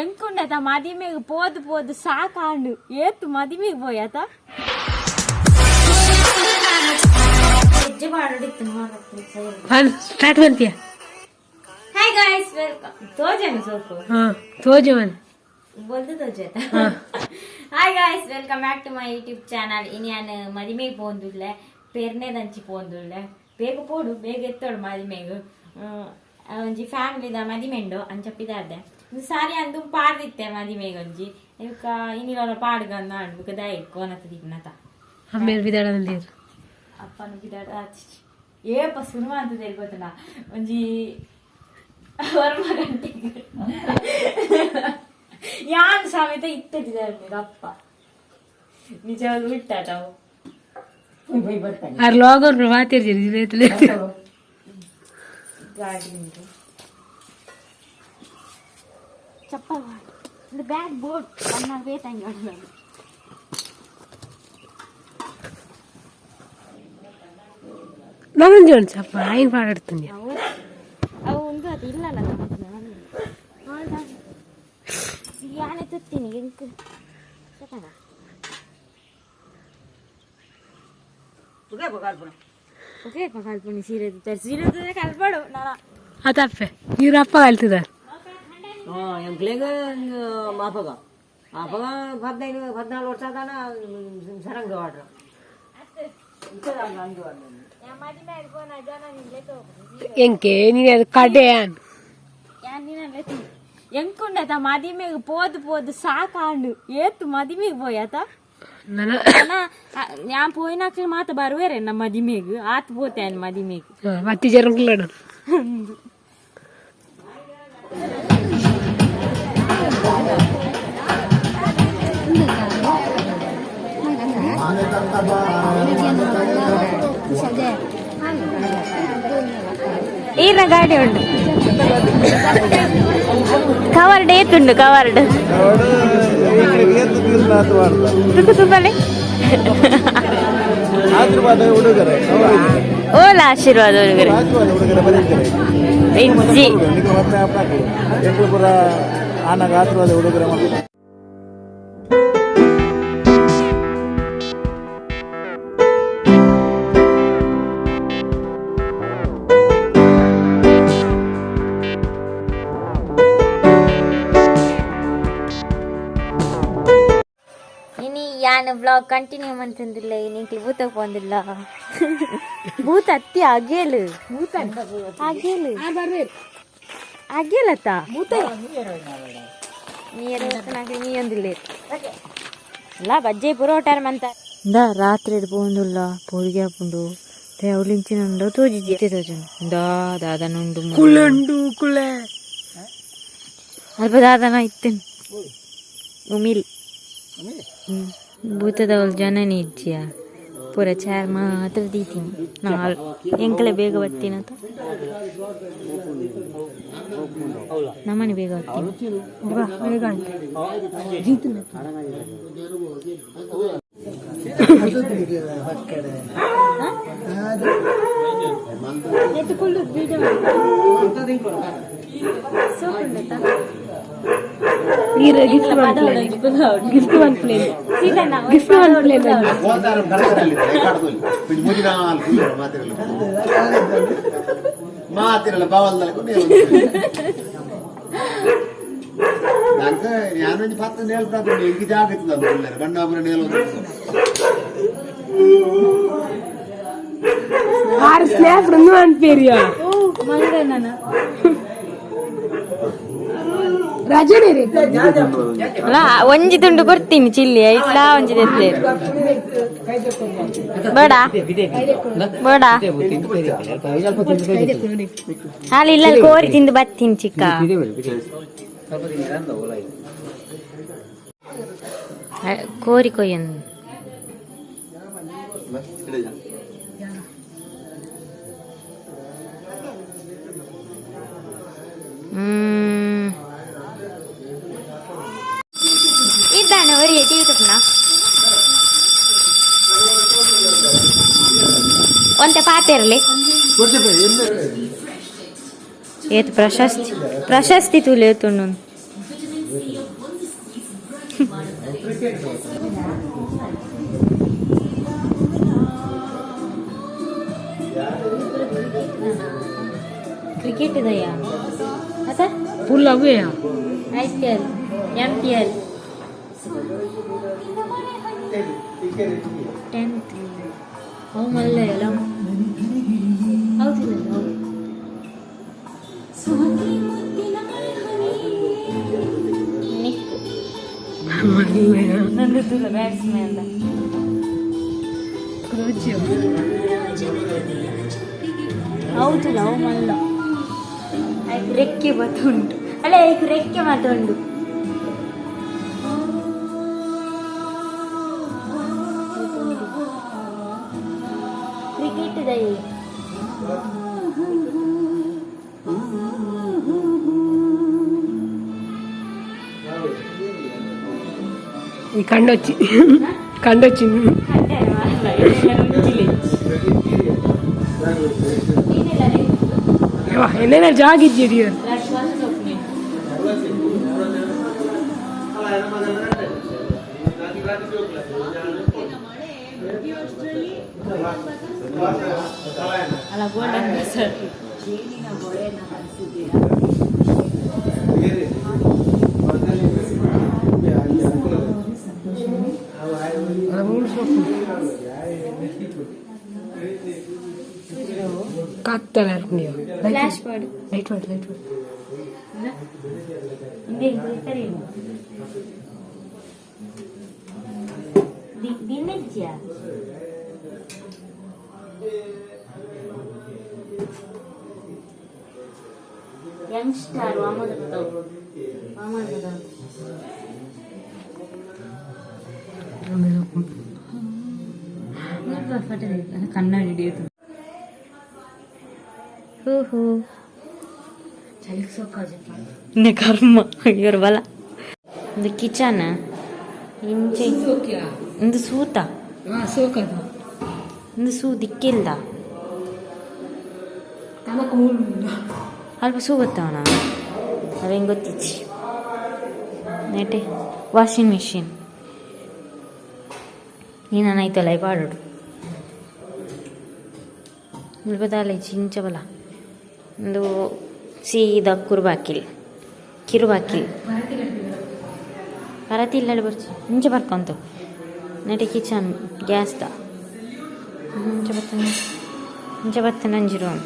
ಎಂಕುಂಡತ ಮದಿಮೆಗ್ ಪೋದು ಪೋದು ಸಾಕಾಂಡು ಏತು ಮದಿಮೆಗ್ ಪೋಯತ ಸ್ಟಾರ್ಟ್ ಮಾಡ್ತೀಯ. Hi guys, welcome. ತೋಜನು ಸೋಕು ತೋಜವನ್ ಬೋಲ್ದು ತೋಜತ. Hi guys, welcome back to my YouTube channel. ಇನ್ನು ನಾನು ಮದಿಮೆಗ್ ಪೋಂದುಲ್ಲೆ ಪೇರ್ನೆ ದಂಚಿ ಪೋಂದುಲ್ಲೆ ಬೇಗ ಪೋಡು ಬೇಗ ಎತ್ತೋಡು ಮದಿಮೆಗ್ ಒಂಜಿ ಫ್ಯಾಮಿಲಿದ ಮದಿಮೆಂಡು ಅಂಚಪ್ಪಿದಾರ್ದೆ ಸಾರಿ ಅಂದು ಪಾಡ್ದಿತ್ತೆ ಮದಿಮೆಗ್ ಒಂಜಿ ಇವ್ಕ ಇನ್ನಿಲ್ಲ ಪಾಡ್ಗಂದ ಅಡ್ಬುಕ ದಯ ಕೋನತ ದಿಗ್ನತ ಆಮೇಲೆ ಬಿದಾಡಂದಿರು ಅಪ್ಪನ ಬಿದಾಡ ಏಪ ಸುರುಮ ಅಂತ ಗೊತ್ತಲ್ಲ ಒಂಜಿ ವರ್ಮ ಗಂಟೆಗೆ ಯಾನ್ ಸಮೇತ ಇತ್ತಿದ್ದಾರೆ ಅಪ್ಪ ನಿಜವಾಗ್ಲೂ ಬಿಟ್ಟಾಟವು ಲೋಗನ್ ಮಾತಿರ್ತೀರಿ ಗಾಡಿ ಉಂಟು ಚಪ್ಪಲ್ ಇದು ಬ್ಯಾಗ್ ಬೋರ್ಡ್ ನನ್ನ ಬೇತಂಗೆ ನಾನು ಜೋನ್ ಚಪ್ಪ ఆయన పాడుతుంది ಅವು ಒಂದು ಅದು ಇಲ್ಲಲ್ಲ ಯಾನೆ ತುತ್ತೀನಿ ಎಂಕ ಓಕೆ ಕಲ್ಪನಿ ಸೀರೆ ಸೀರೆ ಕಲ್ಪಡು ನಾನು ಅದಪ್ಪೆ ಇವ್ರಪ್ಪ ಕಲ್ತಿದ್ದಾರೆ ಎಂಕ್ಲೆಗ ಮಾಪಗ ಮಾಪಗ 14 ವರ್ಷ ಅದಾನ ಸರಂಗ ವಾಡ್ರ ಎಂಕೆ ನೀನು ಅದು ಕಡೆ ಎಂಕುಂಡತ ಮದಿಮೆಗ್ ಪೋದು ಪೋದು ಸಾಕಾಂಡು ಏತು ಮದಿಮೆಗ್ ಪೋಯತ ഞാൻ പോയിനാക്കിൽ മാത്രം ബർവേര എന്ന മതിമേക്ക് ആത്ത് പോത്താൻ മതിമേക്ക് മത്തി ചെറുക്കില്ലാണ് ഈന ഗാഡി ഉണ്ട് ಕವರ್ಡ್ ಏತುಂಡು ಕವರ್ಡ್ ತುಕುತುಂಬಲೆ ಓಲ ಆಶೀರ್ವಾದ ಹುಡುಗರೆ ಇಜ್ಜಿ ಆಶೀರ್ವಾದ ಹುಡುಗರೆ ಯಾನ ಬ್ಲಾಗ್ ಕಂಟಿನ್ಯೂ ಮಾಡ್ತಂದಿಲ್ಲ ನೀಕ್ಲಿ ಭೂತಕ್ಕೆ ಬಂದಿಲ್ಲ ಭೂತ ಅತ್ತಿ ಅಗೇಲು ಭೂತ ಅಗೇಲು ಅಗೇಲತ್ತ ಭೂತ ನೀರು ನೀ ಒಂದಿಲ್ಲ ಅಲ್ಲ ಬಜ್ಜೆ ಪುರೋಟಾರ ಮಂತ ರಾತ್ರಿ ಪೋಂದುಲ್ಲ ಪೊಡಿಗೆ ಹಾಕೊಂಡು ಅವಲಿಂಚಿನ ತೋಜಿ ತೋಜನು ದಾದನುಂಡು ಕುಳ್ಳಂಡು ಕುಳ್ಳೆ ಅಲ್ಪ ದಾದನ ಇತ್ತೇನು ಉಮಿಲ್ ಭೂತದವಳು ಜನನಿ ಇಜ್ಜಿಯ ಪೂರ ಚಾರ್ ಮಾತ್ರ ದೀತೀನಿ ನಾಲ್ ಎಂಕಲೆ ಬೇಗ ಬರ್ತೀನಂತ ನಮ್ಮನೆ ಬೇಗ ಬರ್ತೀನಿ ಗಿಫ್ಟ್ ಒನ್ ಪ್ಲೇನ್ ಮಾತಿರಲ್ಲ ಬಾವಲ್ದಲ್ಲ ನಂಗೆ ഞാനൊരു 10 നേൽപ്രാപ്തി എനിക്ക് ജാഗ്രത കണ്ണാപുര നേലോದು ಆರು ಸ್ನ್ಯಾಪ್ ರನ್ನು ಅನ್ಪೇರಿಯಾ ಮಂಗನನ ರಾಜನೇ ರೀ ಅಲ್ಲ ಒಂಜಿ ತುಂಡು ಕೊಡ್ತೀನಿ ಚಿಲ್ಲಿ ಇಟ್ಲ ಒಂಜಿ ತೆತ್ತೆ ಬೇಡ ಬೇಡ ಹಾಲು ಇಲ್ಲ ಕೋರಿ ತಿಂದು ಬರ್ತೀನಿ ಚಿಕ್ಕ ಕೋರಿ ಕೊಯ್ಯನ್ ഇതാണ് ഒരു യൂട്യൂബ് ಒಂತೆ ಪಾತಿರಲಿ ಏತ್ ಪ್ರಶಸ್ತಿ ತುಲೆ ತುಂಡು ಕ್ರಿಕೆಟ್ ಇದೆಯಾ ಅತ್ತ ಫುಲ್ ಅವೇ IPL MPL 10th ಅವು ಮಲ್ಲೆ ಅಲ್ಲ ಹೌದಿಲ್ಲ ನಂದು ತುಲ ಬ್ಯಾಟ್ಸ್ಮನ್ ಅಲ್ಲ ಹೌದಿಲ್ಲ ಅವು ಮಲ್ಲ ಆಯ್ತು ರೆಕ್ಕೆ ಮತ್ತುಂಟು ಅಲ್ಲ ಆಯ್ತು ರೆಕ್ಕೆ ಮತ್ತುಂಟು ಕ್ರಿಕೆಟ್ ಇದೆ ఈ కండొచ్చి ఎన్నైనా జాగిచ్చేది అలా కూడా ಕಾಕ್ತಾನೆ ಫ್ಲಾಶ್ ಪಾಡು ಲೈಟ್ ದಿನಜ್ಜ ಯಂಗ್ಸ್ಟಾರ್ ಕನ್ನಡ ಹಿಡಿಯೋದು ಹೂ ಚಳಿಗೆ ಸೊಕ್ಕ ಕರ್ಮ ಇವ್ರ ಬಲ ಒಂದು ಕಿಚನ್ ಇಂಚೆ ಒಂದು ಸೂತ ಒಂದು ಸೂ ದಿಕ್ಕಿಲ್ದ ಅಲ್ಪ ಸೂ ಗೊತ್ತವನ ಅವ ಹೆಂಗೆ ಗೊತ್ತಿಚ್ಚಿ ನೆಟ್ಟೆ ವಾಷಿಂಗ್ ಮಿಷಿನ್ ನೀನಾಯ್ತಲ್ಲ ಪಾಡೋಡು ಮುಲ್ಬದಾಲೆ ಚಿಂಚಬಲ ಒಂದು ಸೀದಾ ಕಿರುಬಾಕಿಲ್ ಪರತಿ ಇಲ್ಲಡೆ ಬರ್ಚಿ ಮುಂಚೆ ಬರ್ಕೊಂತು ನೆಟ್ಟೆ ಕಿಚನ್ ಗ್ಯಾಸ್ದ ಮುಂಚೆ ಬರ್ತೇನೆ ಅಂಜಿ ರೂಮ್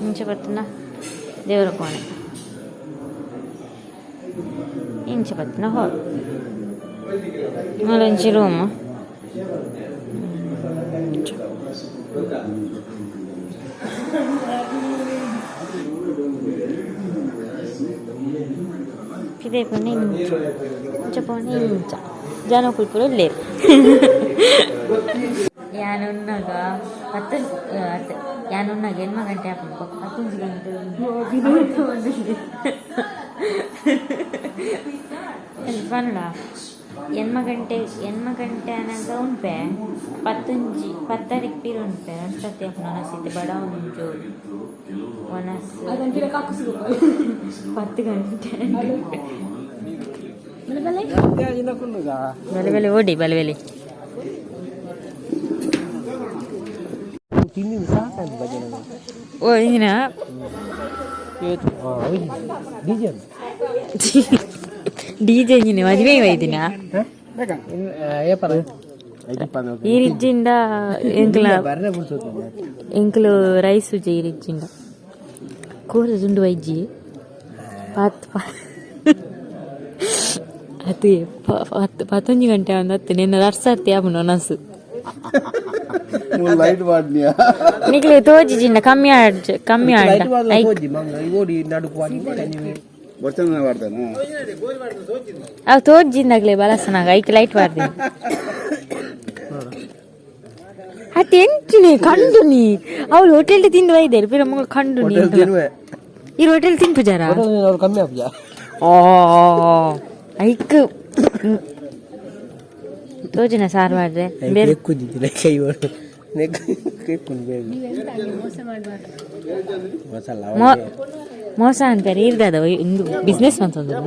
ಮುಂಚೆ ಬರ್ತನ ದೇವರ ಕೋಣೆ ಇಂಚೆ ಬರ್ತನ ಹಾಲ್ ನಾಲಂಜಿ ರೂಮ್ ಇದೇ ಪುಣ್ಯ ಇಂಚ ಜನ ಕುಲ್ಪುರ ಲೇರು ಯಾನುನ್ನಾಗ ಯಾನುನ್ನಾಗ ಎನ್ಮ ಗಂಟೆ ಹಾಕೊಂಡು 11 ಗಂಟೆ ಪನ್ನಡ ಎನ್ಮ ಗಂಟೆ ಅನಾಗ ಉಂಪೆ 10 ಪೀರು ಉಂಪೆ ಅನ್ಸತ್ತೆ ಅಪ್ಪ ನನಸಿದ್ದೆ ಬಡ ಉಂಟು ಒನಸ್ 10 ಗಂಟೆ ಬಲೆ ಓಡಿ ಬಲೆ ಓ ಹಿಂಗಿನ ಡಿಜೆ ಮದುವೆ ಒಯ್ದಿನ ಈ ರಿಜ್ಜಿಂದ ಎಂಕ್ಲು ರೈಸ್ ಉಜ್ಜಿ ಈ ರಿಜ್ಜಿಂದ ಕೂರ ಜುಂಡು ವೈಜ್ಜಿ ಅದು 11 ಗಂಟೆ ಒಂದು ನಿನ್ನ ರರ್ಸರ್ತಿ ಆಪುಂಡು ಒನಸು ನಿಕ್ಲೆ ತೋಜಿಜಿಂದ ಕಮ್ಮಿ ಆಡ ಅವು ತೋಜಿಂದಾಗ್ಲೇ ಬಲಸನಾಗ ಐಕ್ ಲೈಟ್ ಬಾರ್ದಿ ಅಟ್ ಎಂಟಿನಿ ಕಂಡು ನೀ ಅವಳು ಹೋಟೆಲ್ ತಿಂದು ಒಯ್ದೇರು ಪಿರ ಮಗ ಕಂಡು ನೀ ಈ ಹೋಟೆಲ್ ತಿನ್ಪು ಜರ ಐಕ್ ತೋಜಿನ ಸಾರು ಮಾಡ್ರೆ ಮೋಸ ಅಂತಾರೆ ಇರ್ದದ ಇಂದು ಬಿಸ್ನೆಸ್ ಅಂತಂದ್ರು